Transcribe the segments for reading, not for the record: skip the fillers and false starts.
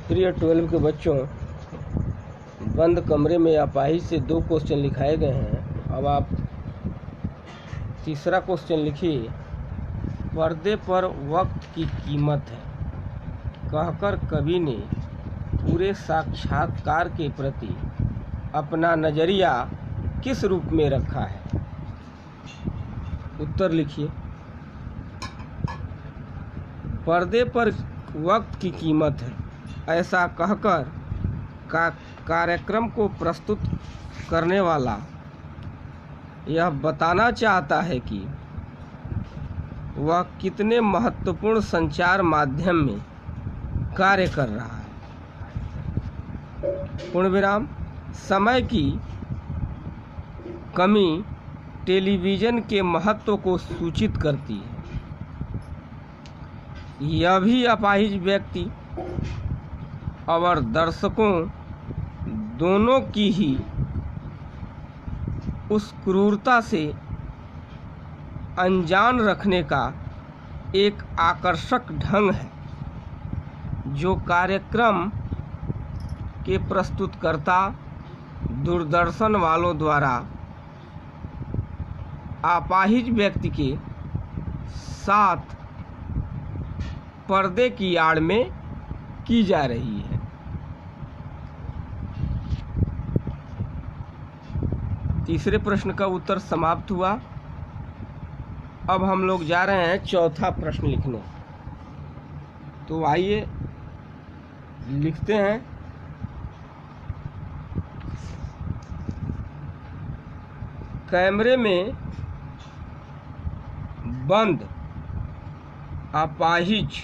प्रिय 12 के बच्चों, बंद कमरे में अपाहिज से 2 क्वेश्चन लिखाए गए हैं। अब आप तीसरा क्वेश्चन लिखिए। पर्दे पर वक्त की कीमत है कहकर कवि ने पूरे साक्षात्कार के प्रति अपना नज़रिया किस रूप में रखा है? उत्तर लिखिए। पर्दे पर वक्त की कीमत है, ऐसा कहकर कार्यक्रम को प्रस्तुत करने वाला यह बताना चाहता है कि वह कितने महत्वपूर्ण संचार माध्यम में कार्य कर रहा है। पूर्ण विराम। समय की कमी टेलीविज़न के महत्व को सूचित करती है। यह भी अपाहिज व्यक्ति और दर्शकों दोनों की ही उस क्रूरता से अनजान रखने का एक आकर्षक ढंग है जो कार्यक्रम के प्रस्तुतकर्ता दूरदर्शन वालों द्वारा अपाहिज व्यक्ति के साथ पर्दे की आड़ में की जा रही है। तीसरे प्रश्न का उत्तर समाप्त हुआ। अब हम लोग जा रहे हैं चौथा प्रश्न लिखने। तो आइए लिखते हैं। कैमरे में बंद अपाहिज,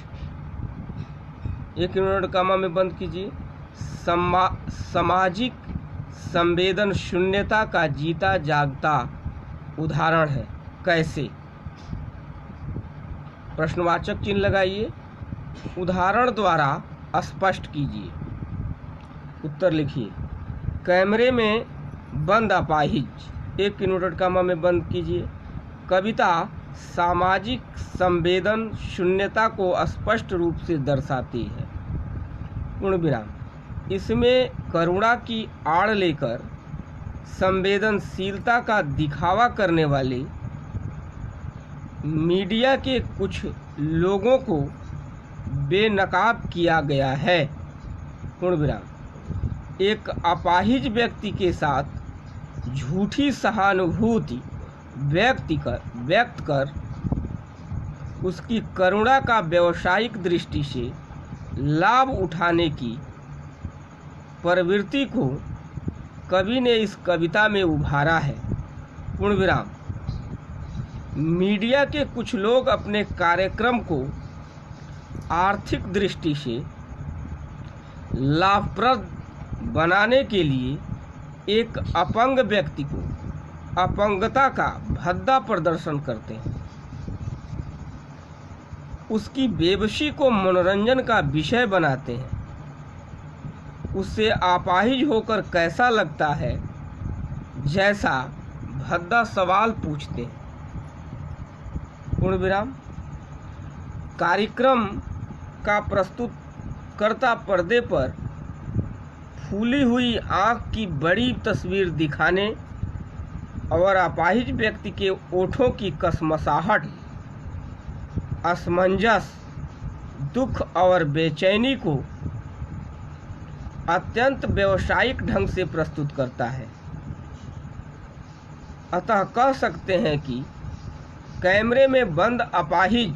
एक मिनट कॉमा में बंद कीजिए, सामाजिक संवेदन शून्यता का जीता जागता उदाहरण है। कैसे? प्रश्नवाचक चिन्ह लगाइए, उदाहरण द्वारा स्पष्ट कीजिए। उत्तर लिखिए। कैमरे में बंद अपाहिज, एक इन्वर्टेड कॉमा में बंद कीजिए, कविता सामाजिक संवेदन शून्यता को स्पष्ट रूप से दर्शाती है। पूर्ण विराम। इसमें करुणा की आड़ लेकर संवेदनशीलता का दिखावा करने वाले मीडिया के कुछ लोगों को बेनकाब किया गया है। पूर्ण विराम। एक अपाहिज व्यक्ति के साथ झूठी सहानुभूति व्यक्त कर उसकी करुणा का व्यावसायिक दृष्टि से लाभ उठाने की प्रवृत्ति को कवि ने इस कविता में उभारा है। पूर्ण विराम। मीडिया के कुछ लोग अपने कार्यक्रम को आर्थिक दृष्टि से लाभप्रद बनाने के लिए एक अपंग व्यक्ति को अपंगता का भद्दा प्रदर्शन करते हैं। उसकी बेबसी को मनोरंजन का विषय बनाते हैं। उससे अपाहिज होकर कैसा लगता है जैसा भद्दा सवाल पूछते हैं। पूर्ण विराम। कार्यक्रम का प्रस्तुतकर्ता पर्दे पर फूली हुई आँख की बड़ी तस्वीर दिखाने और अपाहिज व्यक्ति के ओठों की कसमसाहट, असमंजस, दुख और बेचैनी को अत्यंत व्यावसायिक ढंग से प्रस्तुत करता है। अतः कह सकते हैं कि कैमरे में बंद अपाहिज,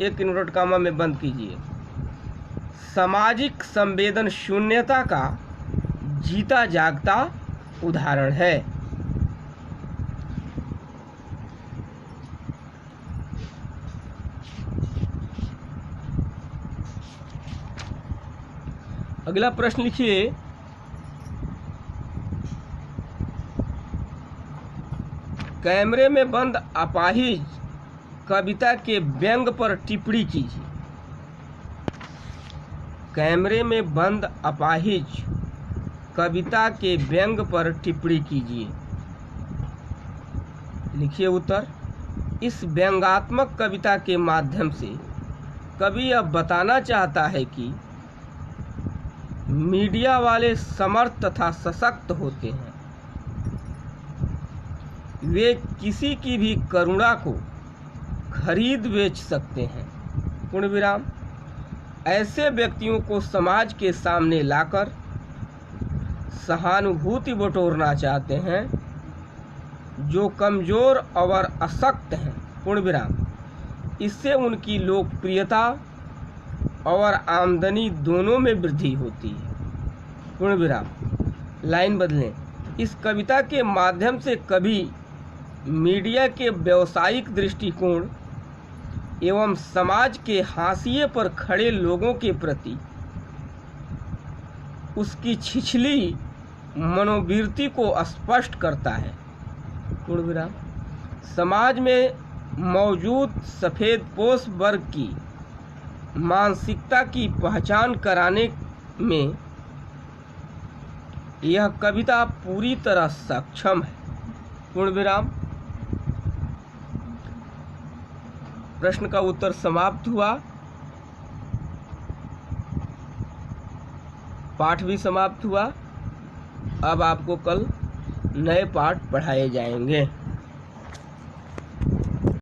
एक इन्वर्टेड कॉमा में बंद कीजिए, सामाजिक संवेदन शून्यता का जीता जागता उदाहरण है। अगला प्रश्न लिखिए। कैमरे में बंद अपाहिज कविता के व्यंग पर टिप्पणी कीजिए। कैमरे में बंद अपाहिज कविता के व्यंग पर टिप्पणी कीजिए। लिखिए उत्तर। इस व्यंग्यात्मक कविता के माध्यम से कवि अब बताना चाहता है कि मीडिया वाले समर्थ तथा सशक्त होते हैं। वे किसी की भी करुणा को खरीद बेच सकते हैं। पूर्ण विराम। ऐसे व्यक्तियों को समाज के सामने लाकर सहानुभूति बटोरना चाहते हैं जो कमजोर और अशक्त हैं। पूर्ण विराम। इससे उनकी लोकप्रियता और आमदनी दोनों में वृद्धि होती है। पूर्ण विराम। लाइन बदलें। इस कविता के माध्यम से कवि मीडिया के व्यावसायिक दृष्टिकोण एवं समाज के हाशिए पर खड़े लोगों के प्रति उसकी छिछली मनोवृत्ति को स्पष्ट करता है। पूर्ण विराम। समाज में मौजूद सफ़ेदपोश वर्ग की मानसिकता की पहचान कराने में यह कविता पूरी तरह सक्षम है। पूर्ण विराम। प्रश्न का उत्तर समाप्त हुआ। पाठ भी समाप्त हुआ। अब आपको कल नए पाठ पढ़ाए जाएंगे।